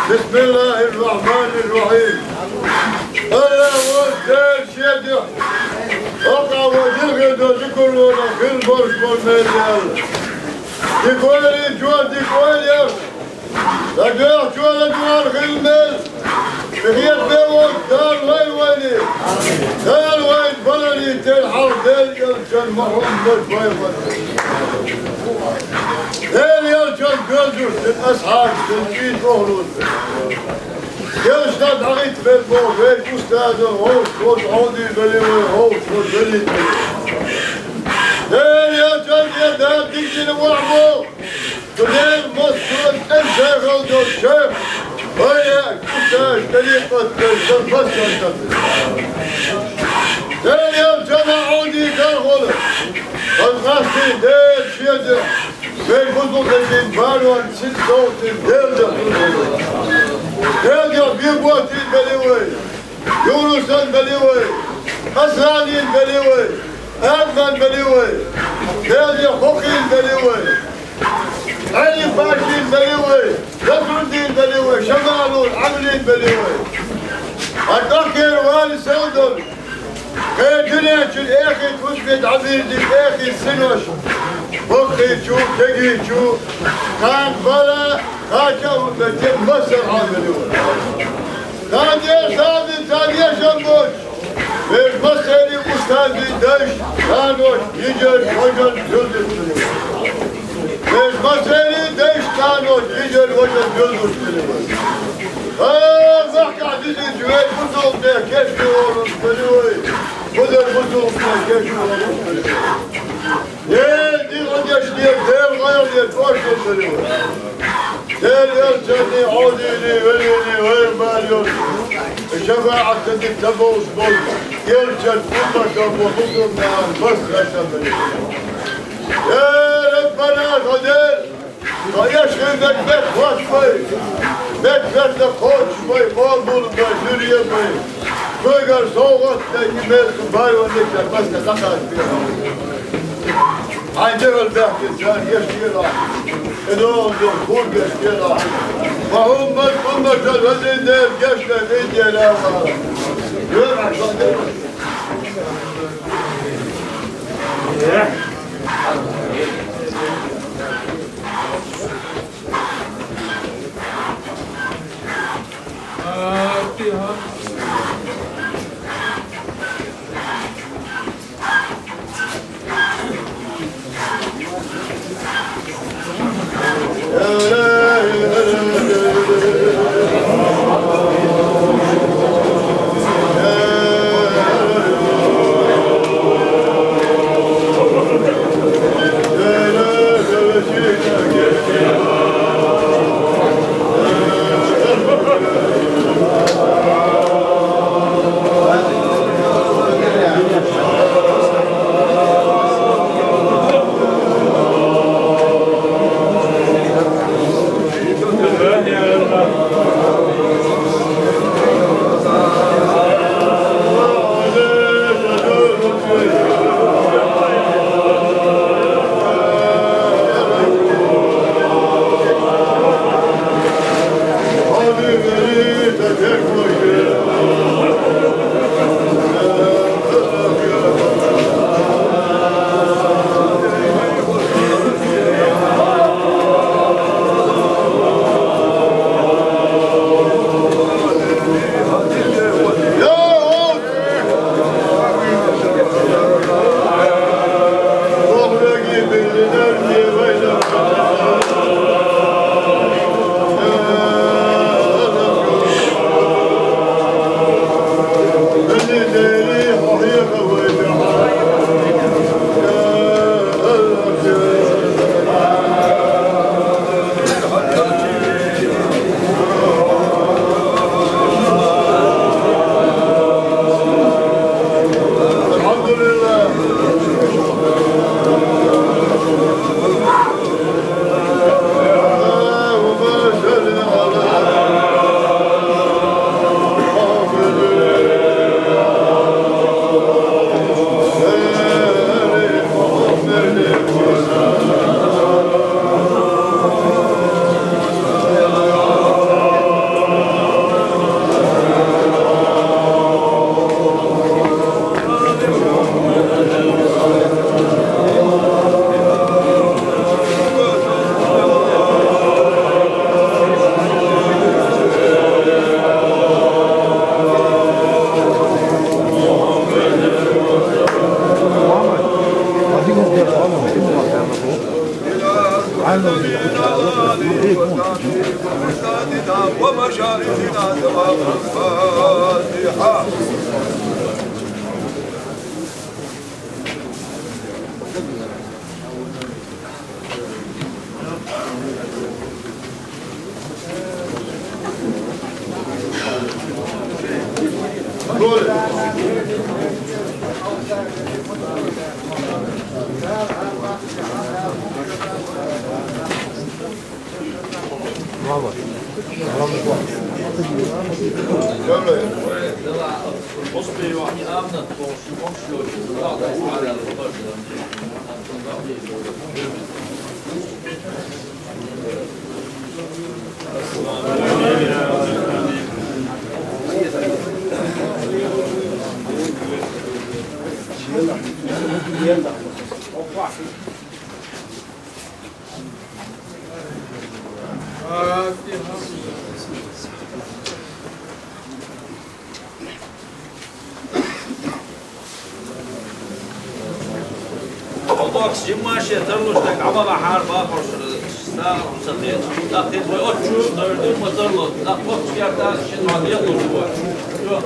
بسم الله الرحمن الرحيم. أنا وزير شيدي أقع وجلقد وذكر ولا في البرش والميدان. ديكوالي جوا ديكوالي لقيت جوا دوار خلمل بخير بيوت دار وين ويني دار وين بلدي تلحق ديل يلجن محروم بالفيفل ديل يلجن قلدوس للأصحاب تنجيد مهروس يلجن عقيد في البوك هيك أستاذ هوش هوش عودي بليوي هوش هوش بلي ديل يلجن يدهب تنجي لوحبو ديل مصر الشيخ الدو الشيخ وياك أستاذ طريقة الفصل ديل يلجن عودي كالغلط الغاسي ديل شيدر بين بطوط الإنفان ست صوت ديل ديل بيبوات البليوي يونس البليوي أسراني البليوي أدنى البليوي ديل حقي البليوي علي فاشي البليوي نصر الدين البليوي شمالون عملي البليوي أتذكر والي سودر كيجنيش الأخي تثبت عبيد الأخي السنوش بخي شو تجي شو كان بلا خاشوا بتم مصر عاملون كان يا ثابت كان يا شموش بالمصري أستاذ الدش كانوش يجر وجل جلد السنوش بالمصري دش كانوش يجر وجل جلد السنوش بحكي عزيزي شوي بطوط ده كيف يورون بلوي بدل بطوط ده كيف يورون بلوي ديل دي غد يشتيك ديل غير يتوشل بلوي ديل يلجني عوديني وليني وين ماليون الشفاعة تدك تبوس بول يلجن أمك وبطوط نار بس غشم بلوي يا ربنا غديل يشغل ذاك بيت واش بي بيت بيت لخوش بي مالبول بي جريه بي كويقر صوغت يميز باي ونكتر بس نتقعد فيها عندما البحث الإنسان يشتغل إدون دون خود يشتغل وهم الأمة الوزين دير جشنا فيديا لا يرعى صدر أجدادنا ومشايخنا تمام الفاتحة. Box Cimmaşe Tarloş'ta Kabala Harba Sağ Satıyor. Takdir ve 3 4 motorlu. Box yarda şimdi madde yapıyor. Yok,